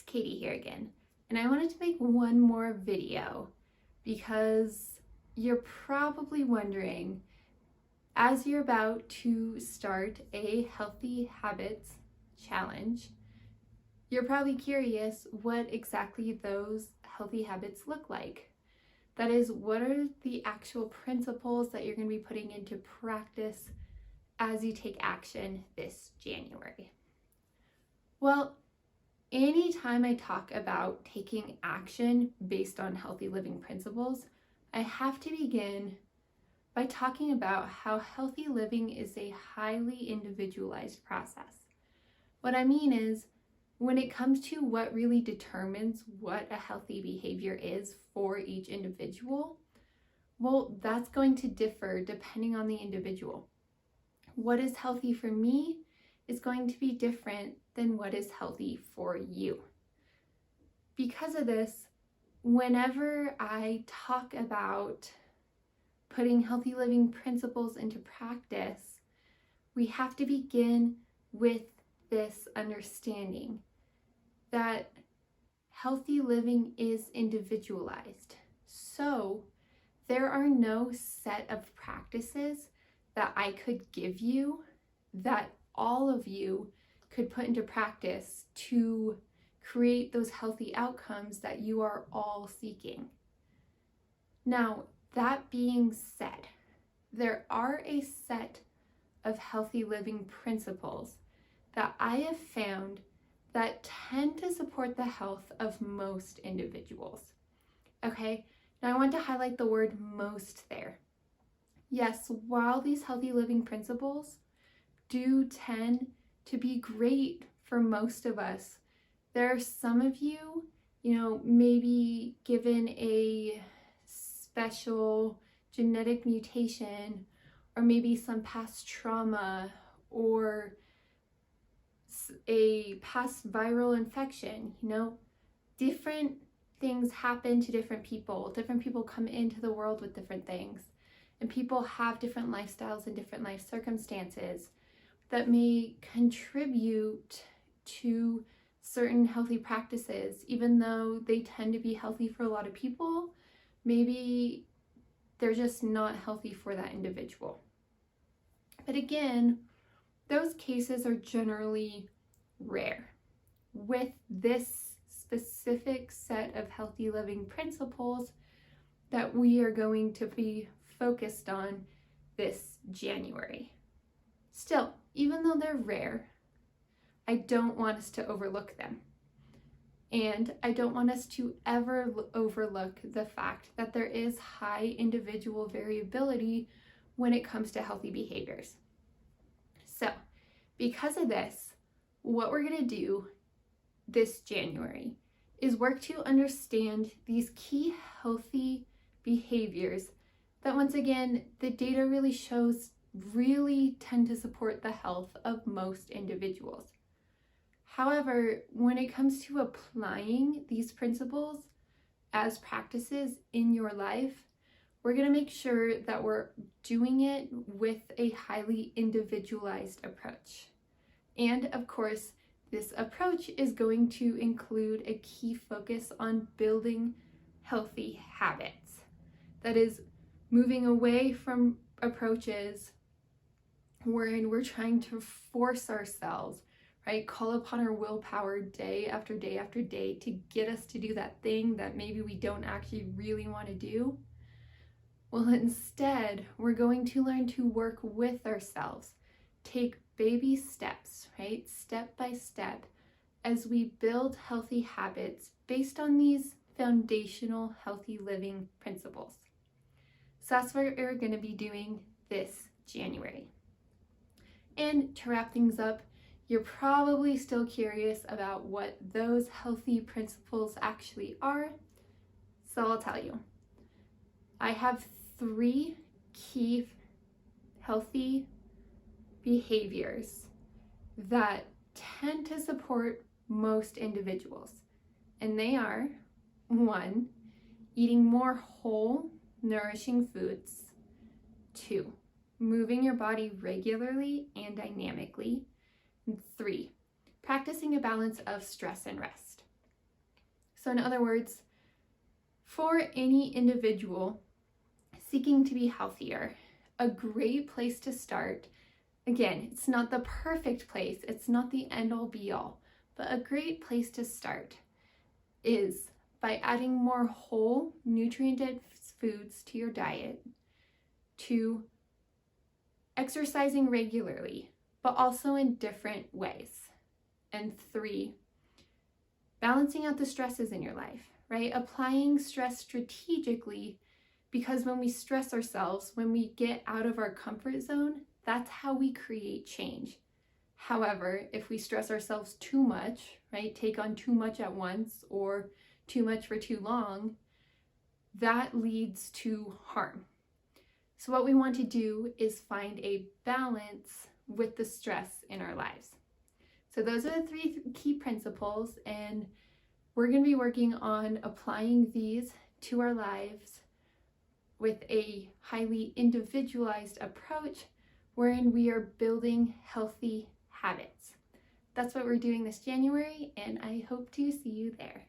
Katie here again, and I wanted to make one more video because you're probably wondering, as you're about to start a healthy habits challenge, you're probably curious what exactly those healthy habits look like. That is, what are the actual principles that you're going to be putting into practice as you take action this January? Well, anytime I talk about taking action based on healthy living principles, I have to begin by talking about how healthy living is a highly individualized process. What I mean is, when it comes to what really determines what a healthy behavior is for each individual, well, that's going to differ depending on the individual. What is healthy for me is going to be different than what is healthy for you. Because of this, whenever I talk about putting healthy living principles into practice, we have to begin with this understanding that healthy living is individualized. So there are no set of practices that I could give you that all of you could put into practice to create those healthy outcomes that you are all seeking. Now, that being said, there are a set of healthy living principles that I have found that tend to support the health of most individuals. Okay, now I want to highlight the word most there. Yes, while these healthy living principles do tend to be great for most of us, there are some of you, maybe given a special genetic mutation, or maybe some past trauma, or a past viral infection, different things happen to different people. Different people come into the world with different things, and people have different lifestyles and different life circumstances that may contribute to certain healthy practices. Even though they tend to be healthy for a lot of people, maybe they're just not healthy for that individual. But again, those cases are generally rare. With this specific set of healthy living principles that we are going to be focused on this January. Still, even though they're rare, I don't want us to overlook them. And I don't want us to ever overlook the fact that there is high individual variability when it comes to healthy behaviors. So, because of this, what we're going to do this January is work to understand these key healthy behaviors that, once again, the data really shows really tend to support the health of most individuals. However, when it comes to applying these principles as practices in your life, we're going to make sure that we're doing it with a highly individualized approach. And of course, this approach is going to include a key focus on building healthy habits. That is, moving away from approaches wherein we're trying to force ourselves, right? Call upon our willpower day after day after day to get us to do that thing that maybe we don't actually really want to do. Well, instead, we're going to learn to work with ourselves, take baby steps, right? Step by step, as we build healthy habits based on these foundational healthy living principles. So that's what we're going to be doing this January. And to wrap things up, you're probably still curious about what those healthy principles actually are. So I'll tell you. I have 3 key healthy behaviors that tend to support most individuals. And they are: 1, eating more whole, nourishing foods; 2, moving your body regularly and dynamically; and 3, practicing a balance of stress and rest. So in other words, for any individual seeking to be healthier, a great place to start, again, it's not the perfect place, it's not the end all be all, but a great place to start is by adding more whole, nutrient-dense foods to your diet, to exercising regularly, but also in different ways. And 3, balancing out the stresses in your life, right? Applying stress strategically, because when we stress ourselves, when we get out of our comfort zone, that's how we create change. However, if we stress ourselves too much, right, take on too much at once or too much for too long, that leads to harm. So what we want to do is find a balance with the stress in our lives. So those are the 3 key principles, and we're going to be working on applying these to our lives with a highly individualized approach wherein we are building healthy habits. That's what we're doing this January, and I hope to see you there.